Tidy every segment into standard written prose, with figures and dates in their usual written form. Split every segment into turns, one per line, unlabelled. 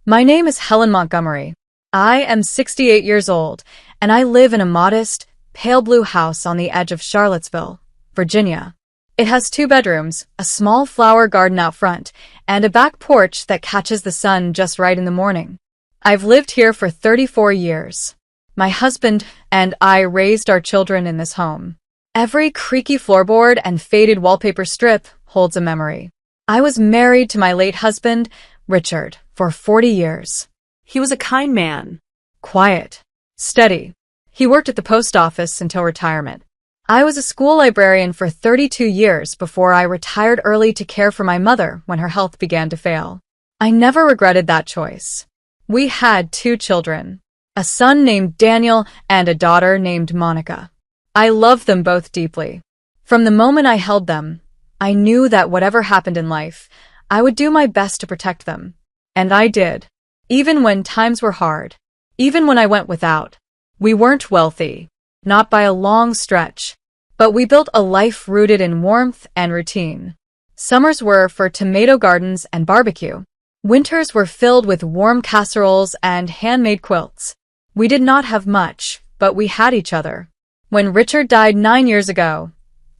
My name is Helen Montgomery. I am 68 years old, and I live in a modest, pale blue house on the edge of Charlottesville, Virginia. It has 2 bedrooms, a small flower garden out front, and a back porch that catches the sun just right in the morning. I've lived here for 34 years. My husband and I raised our children in this home. Every creaky floorboard and faded wallpaper strip holds a memory. I was married to my late husband, Richard, for 40 years.
He was a kind man.
Quiet. Steady. He worked at the post office until retirement. I was a school librarian for 32 years before I retired early to care for my mother when her health began to fail. I never regretted that choice. We had 2 children, a son named Daniel and a daughter named Monica. I loved them both deeply. From the moment I held them, I knew that whatever happened in life, I would do my best to protect them. And I did. Even when times were hard. Even when I went without. We weren't wealthy. Not by a long stretch. But we built a life rooted in warmth and routine. Summers were for tomato gardens and barbecue. Winters were filled with warm casseroles and handmade quilts. We did not have much, but we had each other. When Richard died 9 years ago,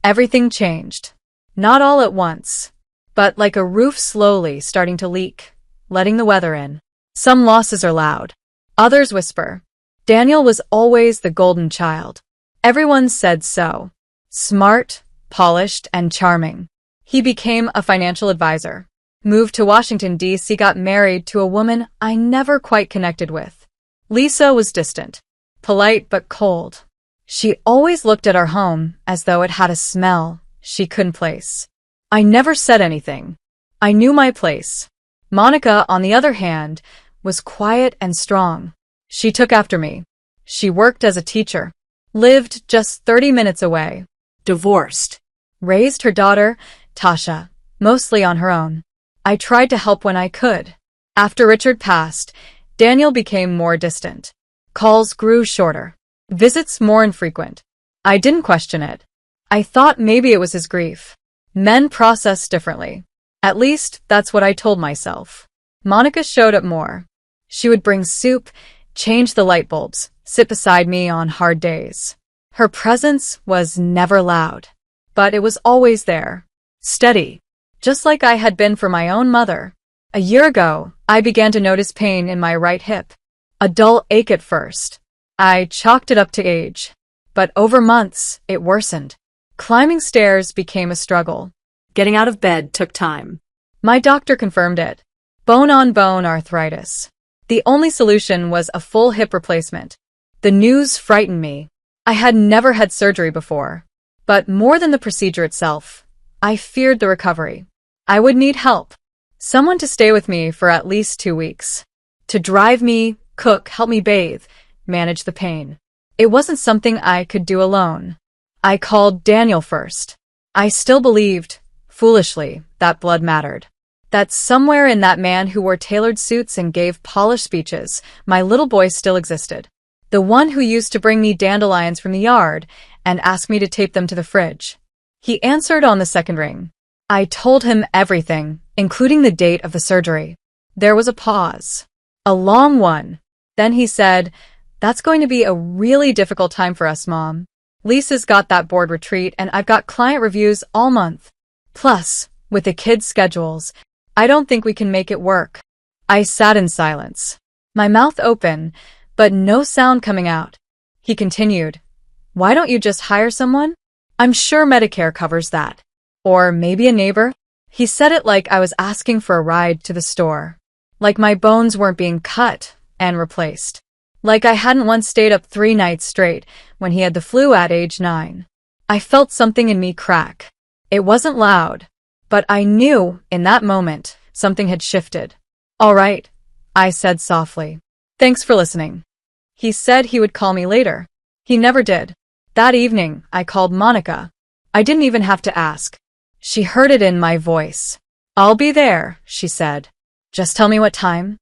everything changed. Not all at once, but like a roof slowly starting to leak, letting the weather in. Some losses are loud. Others whisper. Daniel was always the golden child. Everyone said so. Smart, polished, and charming. He became a financial advisor. Moved to Washington, D.C., got married to a woman I never quite connected with. Lisa was distant. Polite but cold. She always looked at our home as though it had a smell she couldn't place. I never said anything. I knew my place. Monica, on the other hand, was quiet and strong. She took after me. She worked as a teacher. Lived just 30 minutes away.
Divorced.
Raised her daughter, Tasha, mostly on her own. I tried to help when I could. After Richard passed, Daniel became more distant. Calls grew shorter. Visits more infrequent. I didn't question it. I thought maybe it was his grief. Men process differently. At least, that's what I told myself. Monica showed up more. She would bring soup, change the light bulbs, sit beside me on hard days. Her presence was never loud, but it was always there. Steady. Just like I had been for my own mother. A year ago, I began to notice pain in my right hip. A dull ache at first. I chalked it up to age. But over months, it worsened. Climbing stairs became a struggle.
Getting out of bed took time.
My doctor confirmed it. Bone-on-bone arthritis. The only solution was a full hip replacement. The news frightened me. I had never had surgery before. But more than the procedure itself, I feared the recovery. I would need help. Someone to stay with me for at least 2 weeks. To drive me, cook, help me bathe, manage the pain. It wasn't something I could do alone. I called Daniel first. I still believed, foolishly, that blood mattered. That somewhere in that man who wore tailored suits and gave polished speeches, my little boy still existed. The one who used to bring me dandelions from the yard and ask me to tape them to the fridge. He answered on the second ring. I told him everything, including the date of the surgery. There was a pause. A long one. Then he said, "That's going to be a really difficult time for us, Mom. Lisa's got that board retreat and I've got client reviews all month. Plus, with the kids' schedules, I don't think we can make it work." I sat in silence. My mouth open, but no sound coming out. He continued, "Why don't you just hire someone? I'm sure Medicare covers that. Or maybe a neighbor." He said it like I was asking for a ride to the store. Like my bones weren't being cut and replaced. Like I hadn't once stayed up 3 nights straight when he had the flu at age 9. I felt something in me crack. It wasn't loud, but I knew in that moment something had shifted. "All right," I said softly. "Thanks for listening." He said he would call me later. He never did. That evening, I called Monica. I didn't even have to ask. She heard it in my voice. "I'll be there," she said. "Just tell me what time."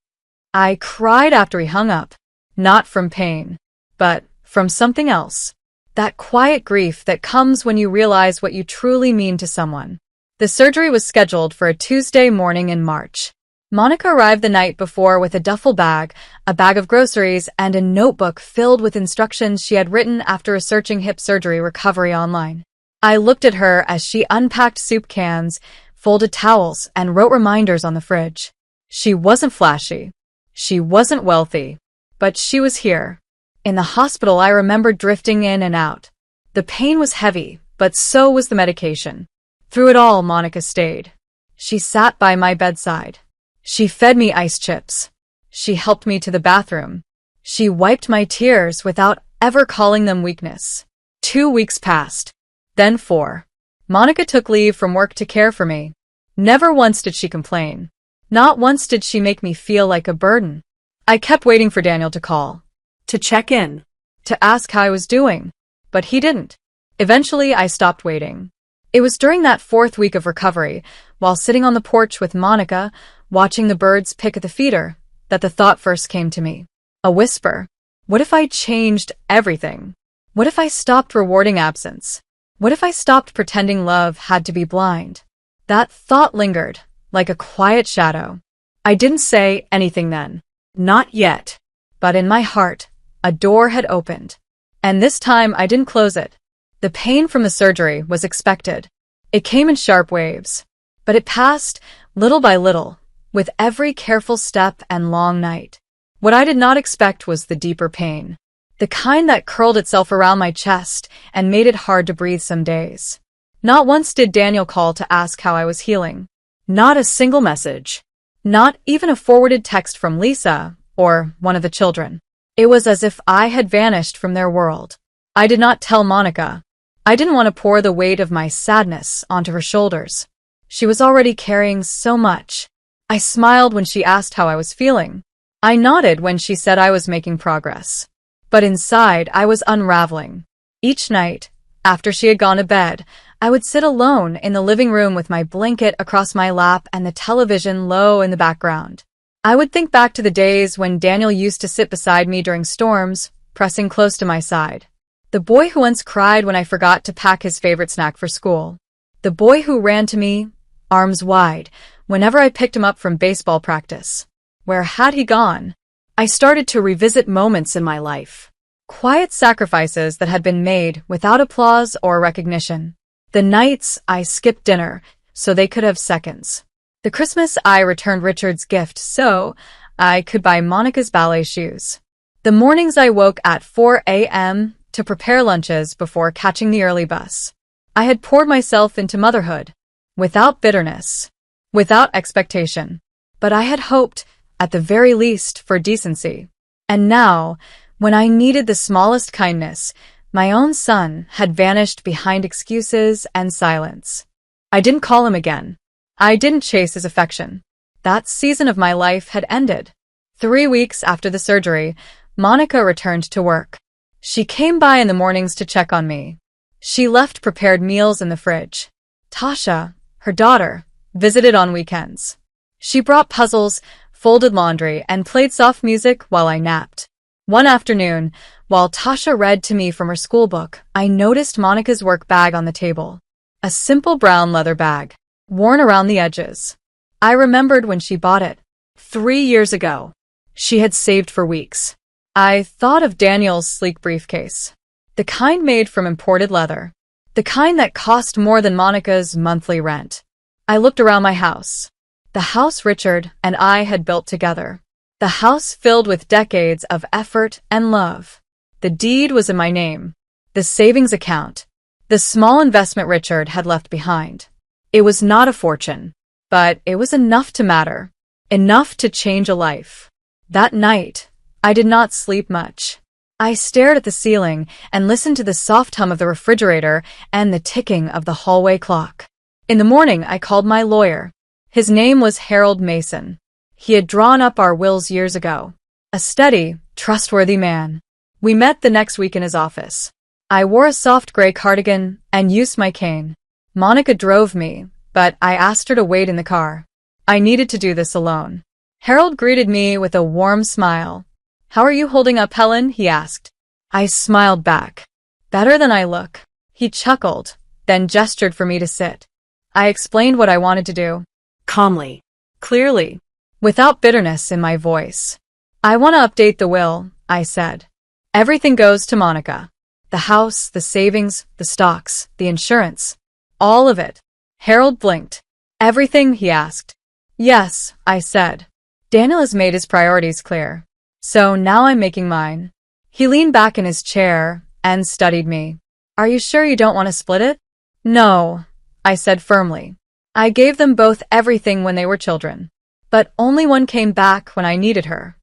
I cried after he hung up. Not from pain, but from something else. That quiet grief that comes when you realize what you truly mean to someone. The surgery was scheduled for a Tuesday morning in March. Monica arrived the night before with a duffel bag, a bag of groceries, and a notebook filled with instructions she had written after researching hip surgery recovery online. I looked at her as she unpacked soup cans, folded towels, and wrote reminders on the fridge. She wasn't flashy. She wasn't wealthy. But she was here. In the hospital, I remembered drifting in and out. The pain was heavy, but so was the medication. Through it all, Monica stayed. She sat by my bedside. She fed me ice chips. She helped me to the bathroom. She wiped my tears without ever calling them weakness. 2 weeks passed. Then 4. Monica took leave from work to care for me. Never once did she complain. Not once did she make me feel like a burden. I kept waiting for Daniel to call.
To check in.
To ask how I was doing. But he didn't. Eventually, I stopped waiting. It was during that 4th week of recovery, while sitting on the porch with Monica, watching the birds pick at the feeder, that the thought first came to me. A whisper. What if I changed everything? What if I stopped rewarding absence? What if I stopped pretending love had to be blind? That thought lingered, like a quiet shadow. I didn't say anything then. Not yet. But in my heart, a door had opened. And this time I didn't close it. The pain from the surgery was expected. It came in sharp waves. But it passed, little by little, with every careful step and long night. What I did not expect was the deeper pain. The kind that curled itself around my chest and made it hard to breathe some days. Not once did Daniel call to ask how I was healing. Not a single message. Not even a forwarded text from Lisa or one of the children. It was as if I had vanished from their world. I did not tell Monica. I didn't want to pour the weight of my sadness onto her shoulders. She was already carrying so much. I smiled when she asked how I was feeling. I nodded when she said I was making progress. But inside, I was unraveling. Each night, after she had gone to bed, I would sit alone in the living room with my blanket across my lap and the television low in the background. I would think back to the days when Daniel used to sit beside me during storms, pressing close to my side. The boy who once cried when I forgot to pack his favorite snack for school. The boy who ran to me, arms wide, whenever I picked him up from baseball practice. Where had he gone? I started to revisit moments in my life. Quiet sacrifices that had been made without applause or recognition. The nights I skipped dinner so they could have seconds. The Christmas I returned Richard's gift so I could buy Monica's ballet shoes. The mornings I woke at 4 a.m. to prepare lunches before catching the early bus. I had poured myself into motherhood. Without bitterness. Without expectation. But I had hoped, at the very least, for decency. And now, when I needed the smallest kindness, my own son had vanished behind excuses and silence. I didn't call him again. I didn't chase his affection. That season of my life had ended. 3 weeks after the surgery, Monica returned to work. She came by in the mornings to check on me. She left prepared meals in the fridge. Tasha, her daughter, visited on weekends. She brought puzzles, folded laundry, and played soft music while I napped. One afternoon, while Tasha read to me from her school book, I noticed Monica's work bag on the table. A simple brown leather bag, worn around the edges. I remembered when she bought it. 3 years ago. She had saved for weeks. I thought of Daniel's sleek briefcase. The kind made from imported leather. The kind that cost more than Monica's monthly rent. I looked around my house. The house Richard and I had built together. The house filled with decades of effort and love. The deed was in my name. The savings account. The small investment Richard had left behind. It was not a fortune, but it was enough to matter. Enough to change a life. That night, I did not sleep much. I stared at the ceiling and listened to the soft hum of the refrigerator and the ticking of the hallway clock. In the morning, I called my lawyer. His name was Harold Mason. He had drawn up our wills years ago. A steady, trustworthy man. We met the next week in his office. I wore a soft gray cardigan and used my cane. Monica drove me, but I asked her to wait in the car. I needed to do this alone. Harold greeted me with a warm smile. "How are you holding up, Helen?" he asked. I smiled back. "Better than I look." He chuckled, then gestured for me to sit. I explained what I wanted to do.
Calmly.
Clearly. without bitterness in my voice. I want to update the will, I said. Everything goes to Monica. The house, the savings, the stocks, the insurance. All of it. Harold blinked. Everything, he asked. Yes, I said. Daniel has made his priorities clear. So now I'm making mine. He leaned back in his chair and studied me. Are you sure you don't want to split it? No, I said firmly. I gave them both everything when they were children. But only one came back when I needed her.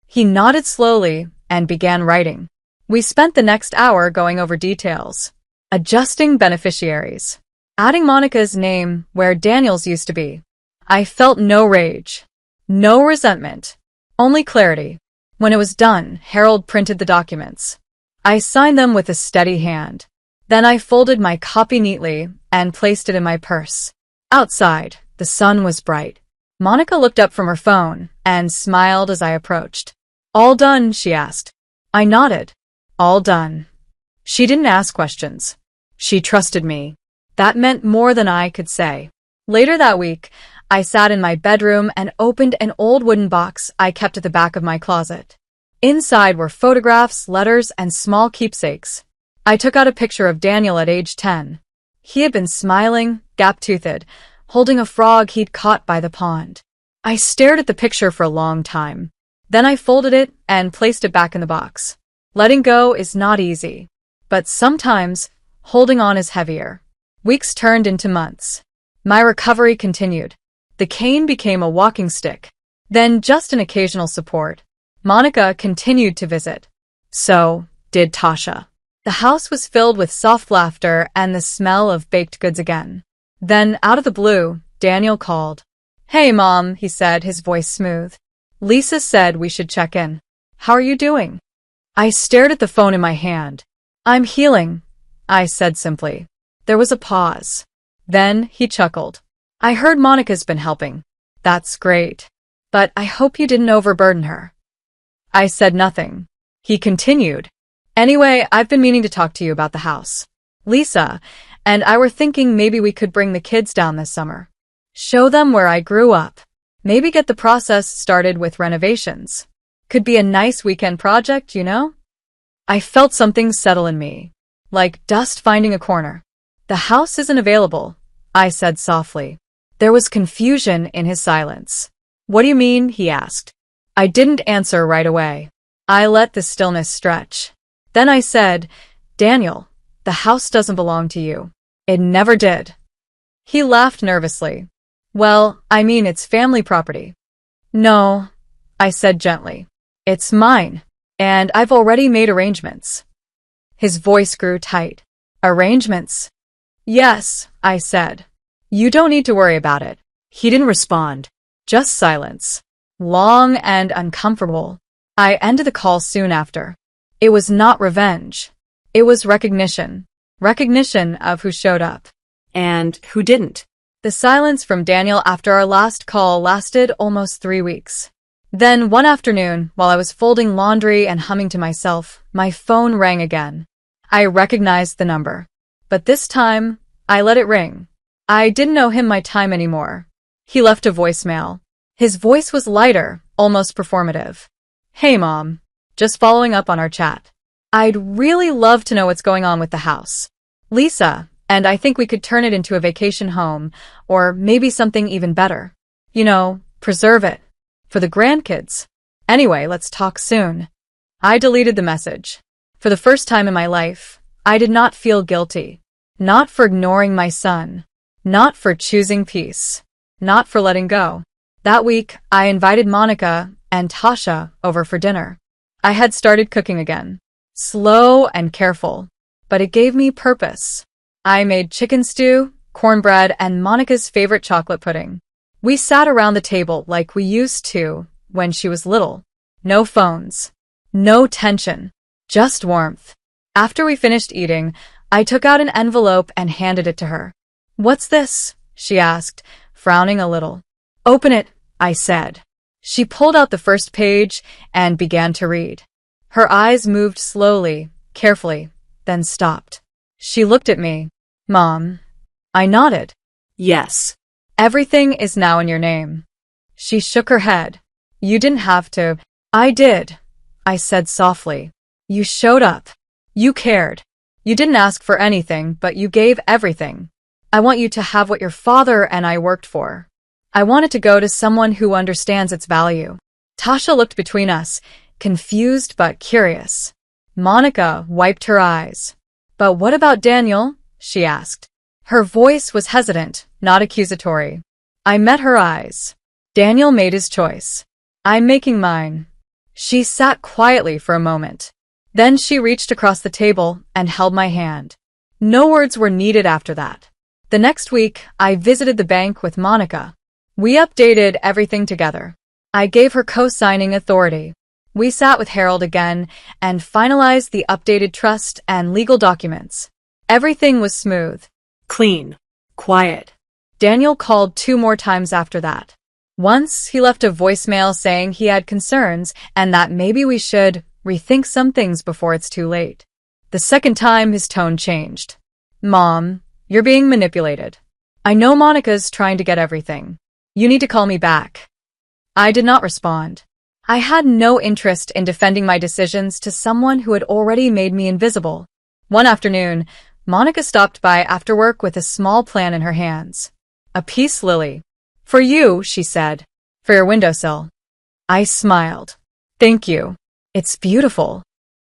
He nodded slowly and began writing. We spent the next hour going over details, adjusting beneficiaries, adding Monica's name where Daniel's used to be. I felt no rage, no resentment, only clarity. When it was done, Harold printed the documents. I signed them with a steady hand. Then I folded my copy neatly and placed it in my purse. Outside, the sun was bright. Monica looked up from her phone and smiled as I approached. All done, she asked. I nodded. All done. She didn't ask questions. She trusted me. That meant more than I could say. Later that week, I sat in my bedroom and opened an old wooden box I kept at the back of my closet. Inside were photographs, letters, and small keepsakes. I took out a picture of Daniel at age 10. He had been smiling, gap-toothed, holding a frog he'd caught by the pond. I stared at the picture for a long time. Then I folded it and placed it back in the box. Letting go is not easy. But sometimes, holding on is heavier. Weeks turned into months. My recovery continued. The cane became a walking stick, then just an occasional support. Monica continued to visit. So did Tasha. The house was filled with soft laughter and the smell of baked goods again. Then, out of the blue, Daniel called. Hey, Mom, he said, his voice smooth. Lisa said we should check in. How are you doing? I stared at the phone in my hand. I'm healing, I said simply. There was a pause. Then he chuckled. I heard Monica's been helping. That's great. But I hope you didn't overburden her. I said nothing. He continued. Anyway, I've been meaning to talk to you about the house. Lisa and I were thinking maybe we could bring the kids down this summer. Show them where I grew up. Maybe get the process started with renovations. Could be a nice weekend project, you know? I felt something settle in me, like dust finding a corner. The house isn't available, I said softly. There was confusion in his silence. What do you mean? He asked. I didn't answer right away. I let the stillness stretch. Then I said, Daniel, the house doesn't belong to you. It never did. He laughed nervously. Well, I mean, it's family property. No, I said gently. It's mine, and I've already made arrangements. His voice grew tight. Arrangements? Yes, I said. You don't need to worry about it. He didn't respond. Just silence. Long and uncomfortable. I ended the call soon after. It was not revenge. It was recognition. Recognition of who showed up.
And who didn't?
The silence from Daniel after our last call lasted almost 3 weeks. Then one afternoon, while I was folding laundry and humming to myself, my phone rang again. I recognized the number. But this time, I let it ring. I didn't owe him my time anymore. He left a voicemail. His voice was lighter, almost performative. Hey, Mom. Just following up on our chat. I'd really love to know what's going on with the house. Lisa and I think we could turn it into a vacation home, or maybe something even better. You know, preserve it. For the grandkids. Anyway, let's talk soon. I deleted the message. For the first time in my life, I did not feel guilty. Not for ignoring my son. Not for choosing peace. Not for letting go. That week, I invited Monica and Tasha over for dinner. I had started cooking again. Slow and careful. But it gave me purpose. I made chicken stew, cornbread, and Monica's favorite chocolate pudding. We sat around the table like we used to when she was little. No phones. No tension. Just warmth. After we finished eating, I took out an envelope and handed it to her. What's this? She asked, frowning a little. Open it, I said. She pulled out the first page and began to read. Her eyes moved slowly, carefully, then stopped. She looked at me. Mom. I nodded.
Yes.
Everything is now in your name. She shook her head. You didn't have to. I did, I said softly. You showed up. You cared. You didn't ask for anything, but you gave everything. I want you to have what your father and I worked for. I want it to go to someone who understands its value. Tasha looked between us, confused but curious. Monica wiped her eyes. But what about Daniel? She asked. Her voice was hesitant, not accusatory. I met her eyes. Daniel made his choice. I'm making mine. She sat quietly for a moment. Then she reached across the table and held my hand. No words were needed after that. The next week, I visited the bank with Monica. We updated everything together. I gave her co-signing authority. We sat with Harold again and finalized the updated trust and legal documents. Everything was smooth.
Clean. Quiet.
Daniel called 2 more times after that. Once, he left a voicemail saying he had concerns and that maybe we should rethink some things before it's too late. The second time, his tone changed. Mom, you're being manipulated. I know Monica's trying to get everything. You need to call me back. I did not respond. I had no interest in defending my decisions to someone who had already made me invisible. One afternoon, Monica stopped by after work with a small plan in her hands. A peace lily. For you, she said. For your windowsill. I smiled. Thank you. It's beautiful.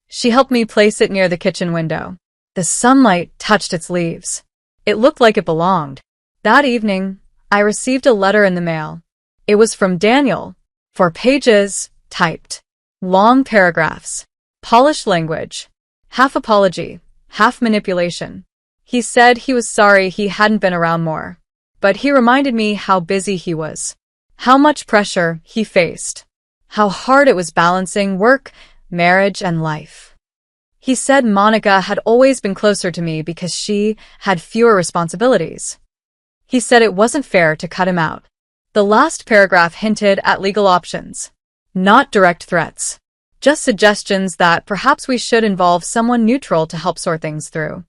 She helped me place it near the kitchen window. The sunlight touched its leaves. It looked like it belonged. That evening, I received a letter in the mail. It was from Daniel. 4 pages, typed. Long paragraphs. Polished language. Half apology, half manipulation. He said he was sorry he hadn't been around more. But he reminded me how busy he was. How much pressure he faced. How hard it was balancing work, marriage, and life. He said Monica had always been closer to me because she had fewer responsibilities. He said it wasn't fair to cut him out. The last paragraph hinted at legal options. Not direct threats. Just suggestions that perhaps we should involve someone neutral to help sort things through.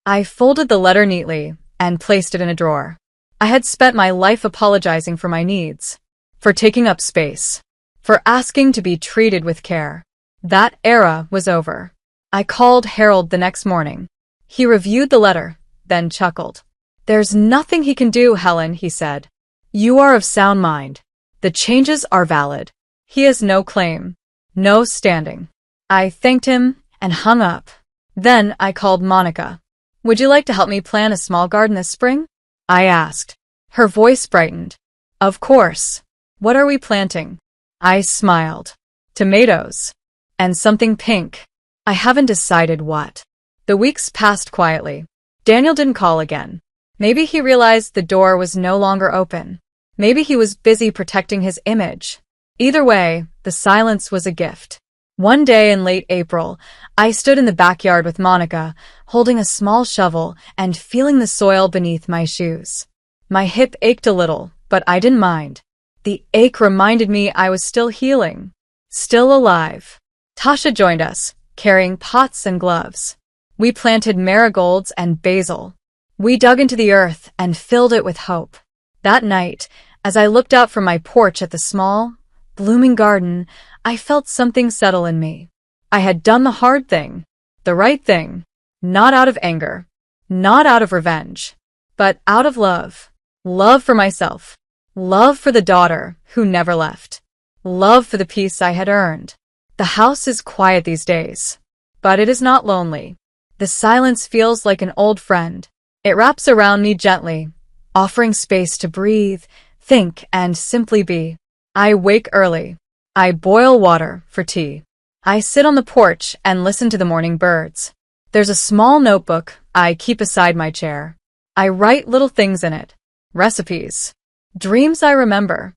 I folded the letter neatly and placed it in a drawer. I had spent my life apologizing for my needs, for taking up space, for asking to be treated with care. That era was over. I called Harold the next morning. He reviewed the letter, then chuckled. There's nothing he can do, Helen, he said. You are of sound mind. The changes are valid. He has no claim, no standing. I thanked him and hung up. Then I called Monica. Would you like to help me plant a small garden this spring? I asked. Her voice brightened. Of course. What are we planting? I smiled. Tomatoes. And something pink. I haven't decided what. The weeks passed quietly. Daniel didn't call again. Maybe he realized the door was no longer open. Maybe he was busy protecting his image. Either way, the silence was a gift. One day in late April, I stood in the backyard with Monica, holding a small shovel and feeling the soil beneath my shoes. My hip ached a little, but I didn't mind. The ache reminded me I was still healing, still alive. Tasha joined us, carrying pots and gloves. We planted marigolds and basil. We dug into the earth and filled it with hope. That night, as I looked out from my porch at the small, blooming garden, I felt something settle in me. I had done the hard thing, the right thing, not out of anger, not out of revenge, but out of love. Love for myself, love for the daughter who never left, love for the peace I had earned. The house is quiet these days, but it is not lonely. The silence feels like an old friend. It wraps around me gently, offering space to breathe, think, and simply be. I wake early. I boil water for tea. I sit on the porch and listen to the morning birds. There's a small notebook I keep beside my chair. I write little things in it. Recipes. Dreams I remember.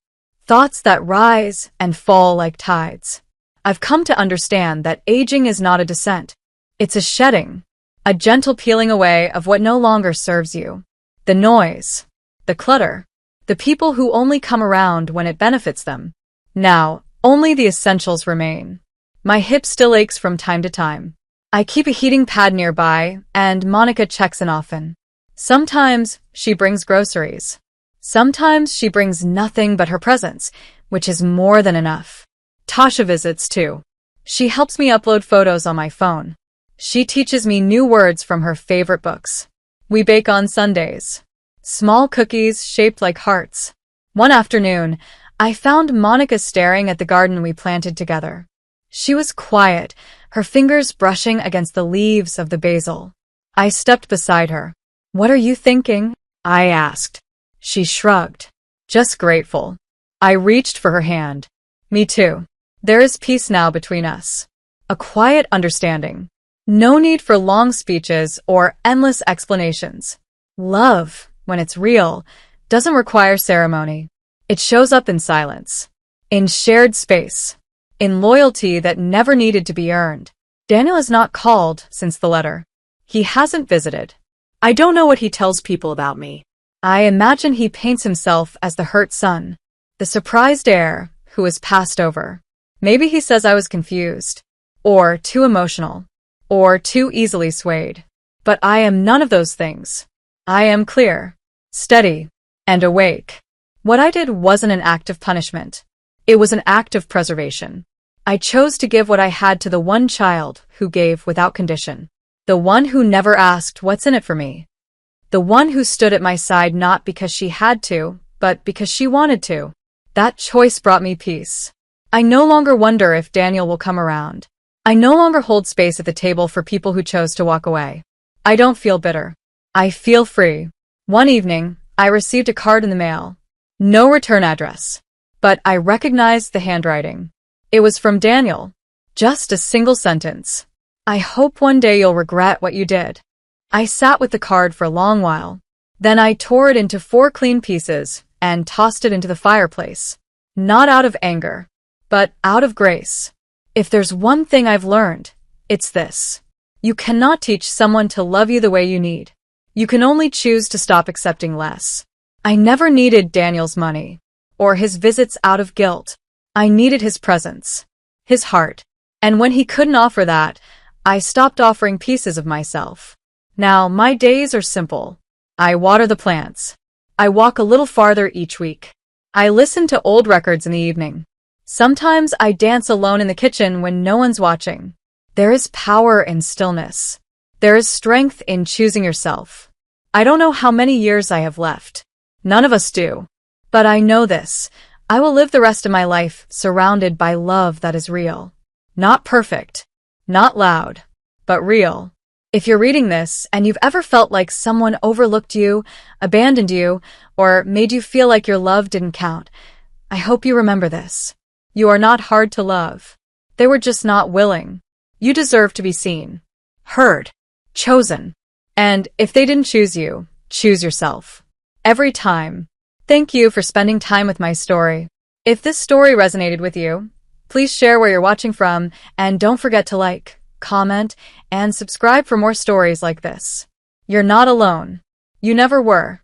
Thoughts that rise and fall like tides. I've come to understand that aging is not a descent. It's a shedding. A gentle peeling away of what no longer serves you. The noise. The clutter. The people who only come around when it benefits them. Now, only the essentials remain. My hip still aches from time to time. I keep a heating pad nearby, and Monica checks in often. Sometimes she brings groceries. Sometimes she brings nothing but her presence, which is more than enough. Tasha visits too. She helps me upload photos on my phone. She teaches me new words from her favorite books. We bake on Sundays. Small cookies shaped like hearts. One afternoon, I found Monica staring at the garden we planted together. She was quiet, her fingers brushing against the leaves of the basil. I stepped beside her. "What are you thinking?" I asked. She shrugged. "Just grateful." I reached for her hand. "Me too. There is peace now between us. A quiet understanding. No need for long speeches or endless explanations. Love, when it's real, doesn't require ceremony. It shows up in silence, in shared space, in loyalty that never needed to be earned. Daniel has not called since the letter. He hasn't visited.
I don't know what he tells people about me.
I imagine he paints himself as the hurt son, the surprised heir who is passed over. Maybe he says I was confused, or too emotional, or too easily swayed. But I am none of those things. I am clear, steady, and awake. What I did wasn't an act of punishment. It was an act of preservation. I chose to give what I had to the one child who gave without condition. The one who never asked what's in it for me. The one who stood at my side not because she had to, but because she wanted to. That choice brought me peace. I no longer wonder if Daniel will come around. I no longer hold space at the table for people who chose to walk away. I don't feel bitter. I feel free. One evening, I received a card in the mail. No return address. But I recognized the handwriting. It was from Daniel. Just a single sentence. "I hope one day you'll regret what you did." I sat with the card for a long while. Then I tore it into 4 clean pieces and tossed it into the fireplace. Not out of anger, but out of grace. If there's one thing I've learned, it's this. You cannot teach someone to love you the way you need. You can only choose to stop accepting less. I never needed Daniel's money, or his visits out of guilt. I needed his presence, his heart. And when he couldn't offer that, I stopped offering pieces of myself. Now, my days are simple. I water the plants. I walk a little farther each week. I listen to old records in the evening. Sometimes I dance alone in the kitchen when no one's watching. There is power in stillness. There is strength in choosing yourself. I don't know how many years I have left. None of us do. But I know this. I will live the rest of my life surrounded by love that is real. Not perfect. Not loud. But real. If you're reading this and you've ever felt like someone overlooked you, abandoned you, or made you feel like your love didn't count, I hope you remember this. You are not hard to love. They were just not willing. You deserve to be seen, heard, chosen. And if they didn't choose you, choose yourself. Every time. Thank you for spending time with my story. If this story resonated with you, please share where you're watching from, and don't forget to like, comment, and subscribe for more stories like this. You're not alone. You never were.